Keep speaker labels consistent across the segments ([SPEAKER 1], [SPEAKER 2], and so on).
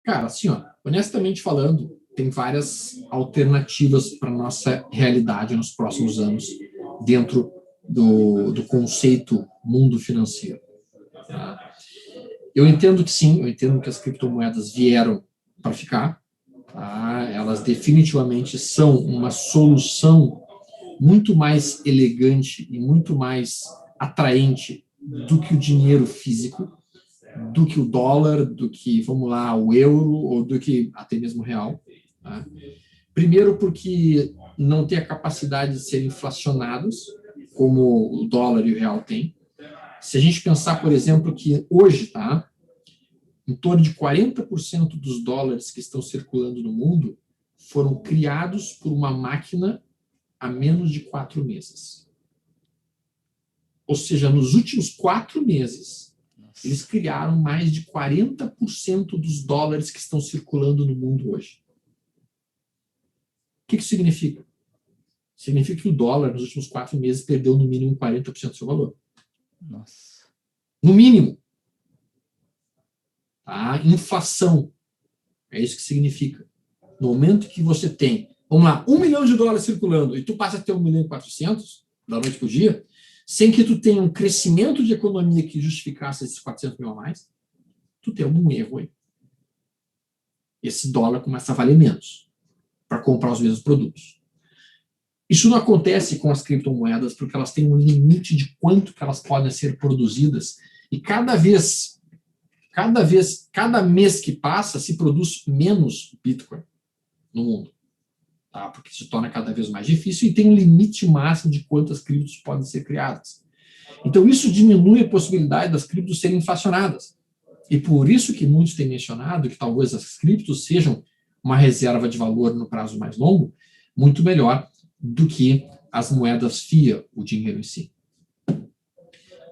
[SPEAKER 1] Cara, assim, ó, honestamente falando, tem várias alternativas para a nossa realidade nos próximos anos dentro do conceito mundo financeiro. Tá? Eu entendo que sim, eu entendo que as criptomoedas vieram para ficar. Tá? Elas definitivamente são uma solução muito mais elegante e muito mais atraente do que o dinheiro físico, do que o dólar, do que, vamos lá, o euro, ou do que até mesmo o real. Tá? Primeiro porque não tem a capacidade de ser inflacionados, como o dólar e o real têm. Se a gente pensar, por exemplo, que hoje, tá, em torno de 40% dos dólares que estão circulando no mundo foram criados por uma máquina há menos de 4 meses. Ou seja, nos últimos 4 meses, eles criaram mais de 40% dos dólares que estão circulando no mundo hoje. O que isso significa? Significa que o dólar, nos últimos 4 meses, perdeu no mínimo 40% do seu valor.
[SPEAKER 2] Nossa.
[SPEAKER 1] No mínimo. A inflação. É isso que significa. No momento que você tem, vamos lá, $1 milhão circulando e tu passa a ter 1.400.000 da noite para o dia, sem que tu tenha um crescimento de economia que justificasse esses 400 mil a mais, tu tem algum erro aí. Esse dólar começa a valer menos para comprar os mesmos produtos. Isso não acontece com as criptomoedas porque elas têm um limite de quanto que elas podem ser produzidas e cada mês que passa se produz menos Bitcoin no mundo. Tá? Porque se torna cada vez mais difícil e tem um limite máximo de quantas criptos podem ser criadas. Então, isso diminui a possibilidade das criptos serem inflacionadas. E por isso que muitos têm mencionado que talvez as criptos sejam uma reserva de valor no prazo mais longo, muito melhor do que as moedas fiat, o dinheiro em si.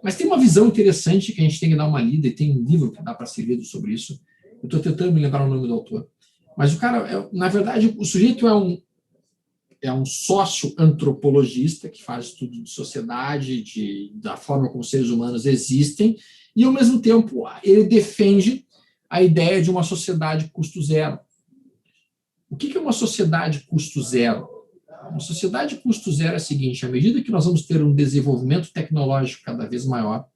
[SPEAKER 1] Mas tem uma visão interessante que a gente tem que dar uma lida, e tem um livro que dá para ser lido sobre isso. Eu estou tentando me lembrar o nome do autor. Mas o cara, na verdade, o sujeito é um sócio-antropologista que faz estudo de sociedade, da forma como os seres humanos existem, e, ao mesmo tempo, ele defende a ideia de uma sociedade custo zero. O que é uma sociedade custo zero? Uma sociedade custo zero é a seguinte: à medida que nós vamos ter um desenvolvimento tecnológico cada vez maior,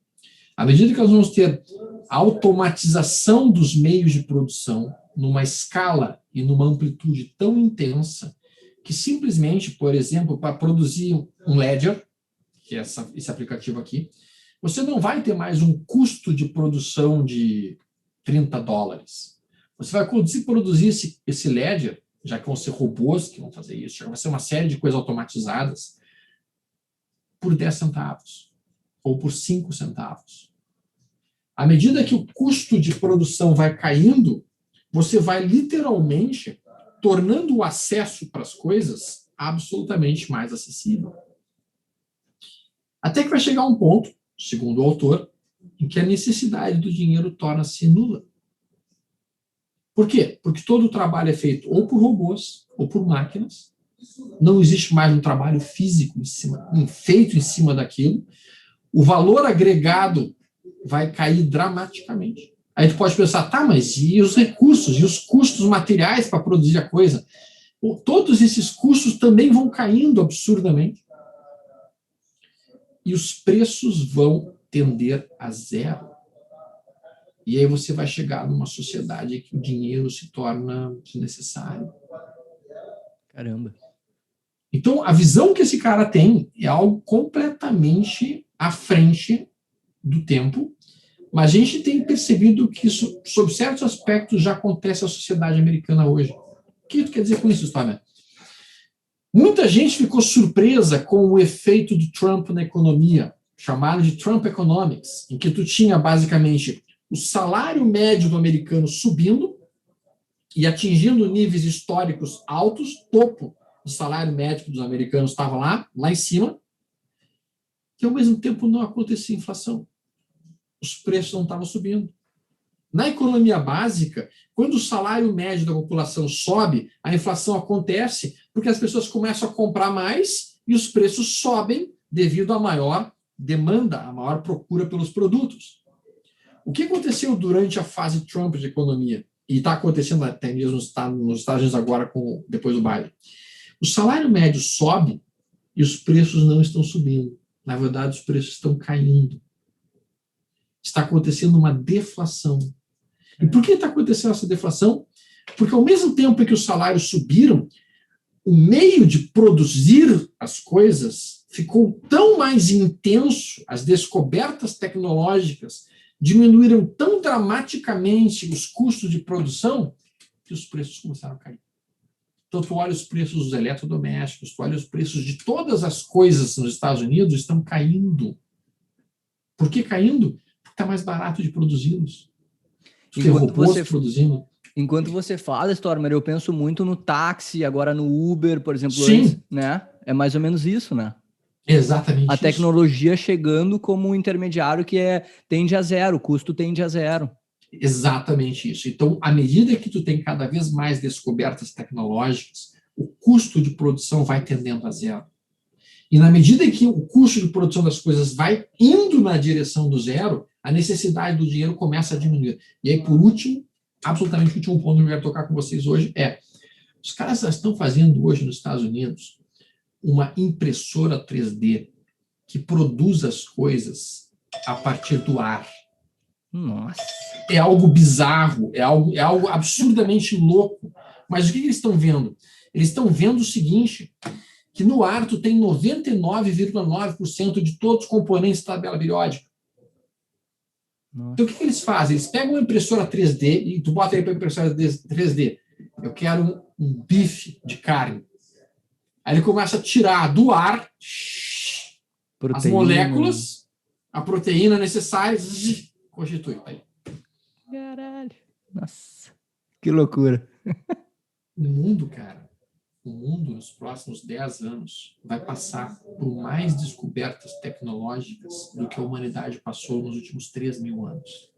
[SPEAKER 1] à medida que nós vamos ter a automatização dos meios de produção numa escala e numa amplitude tão intensa que simplesmente, por exemplo, para produzir um Ledger, que é esse aplicativo aqui, você não vai ter mais um custo de produção de $30. Você vai produzir esse Ledger, já que vão ser robôs que vão fazer isso, já vai ser uma série de coisas automatizadas, por 10 centavos ou por 5 centavos. À medida que o custo de produção vai caindo, você vai literalmente tornando o acesso para as coisas absolutamente mais acessível. Até que vai chegar um ponto, segundo o autor, em que a necessidade do dinheiro torna-se nula. Por quê? Porque todo o trabalho é feito ou por robôs ou por máquinas. Não existe mais um trabalho físico feito em cima daquilo. O valor agregado vai cair dramaticamente. Aí tu pode pensar, tá, mas e os recursos, e os custos materiais para produzir a coisa? Todos esses custos também vão caindo absurdamente. E os preços vão tender a zero. E aí você vai chegar numa sociedade que o dinheiro se torna desnecessário.
[SPEAKER 2] Caramba.
[SPEAKER 1] Então, a visão que esse cara tem é algo completamente à frente do tempo, mas a gente tem percebido que isso, sob certos aspectos, já acontece na sociedade americana hoje. O que tu quer dizer com isso, Fábio? Muita gente ficou surpresa com o efeito do Trump na economia, chamado de Trump Economics, em que tu tinha, basicamente, o salário médio do americano subindo e atingindo níveis históricos altos, topo do salário médio dos americanos estava lá em cima, e, ao mesmo tempo, não acontecia inflação. Os preços não estavam subindo. Na economia básica, quando o salário médio da população sobe, a inflação acontece porque as pessoas começam a comprar mais e os preços sobem devido à maior demanda, à maior procura pelos produtos. O que aconteceu durante a fase Trump de economia? e está acontecendo até mesmo nos Estados Unidos agora, depois do Biden. O salário médio sobe e os preços não estão subindo. Na verdade, os preços estão caindo. Está acontecendo uma deflação. E por que está acontecendo essa deflação? Porque ao mesmo tempo em que os salários subiram, o meio de produzir as coisas ficou tão mais intenso, as descobertas tecnológicas diminuíram tão dramaticamente os custos de produção que os preços começaram a cair. Então, tu olha os preços dos eletrodomésticos, tu olha os preços de todas as coisas nos Estados Unidos estão caindo. Por que caindo? Porque está mais barato de produzi-los. Tu tem robôs produzindo.
[SPEAKER 2] Enquanto você fala, Stormer, eu penso muito no táxi, agora no Uber, por exemplo.
[SPEAKER 1] Sim.
[SPEAKER 2] Antes, né? É mais ou menos isso, né?
[SPEAKER 1] Exatamente
[SPEAKER 2] a
[SPEAKER 1] isso.
[SPEAKER 2] tecnologia chegando como um intermediário que tende a zero, o custo tende a zero.
[SPEAKER 1] Exatamente isso. Então, à medida que tu tem cada vez mais descobertas tecnológicas, o custo de produção vai tendendo a zero. E na medida que o custo de produção das coisas vai indo na direção do zero, a necessidade do dinheiro começa a diminuir. E aí, por último, absolutamente o último ponto que eu quero tocar com vocês hoje os caras estão fazendo hoje nos Estados Unidos uma impressora 3D que produz as coisas a partir do ar.
[SPEAKER 2] Nossa.
[SPEAKER 1] É algo bizarro, é algo absurdamente louco. Mas o que eles estão vendo? Eles estão vendo o seguinte, que no ar tu tem 99,9% de todos os componentes da tabela periódica. Nossa. Então o que eles fazem? Eles pegam uma impressora 3D e tu bota aí para a impressora 3D. Eu quero um bife de carne. Aí ele começa a tirar do ar proteína. As moléculas, a proteína necessária, constitui. Aí.
[SPEAKER 2] Caralho. Nossa, que loucura.
[SPEAKER 1] O mundo, cara, nos próximos 10 anos, vai passar por mais descobertas tecnológicas do que a humanidade passou nos últimos 3.000 anos.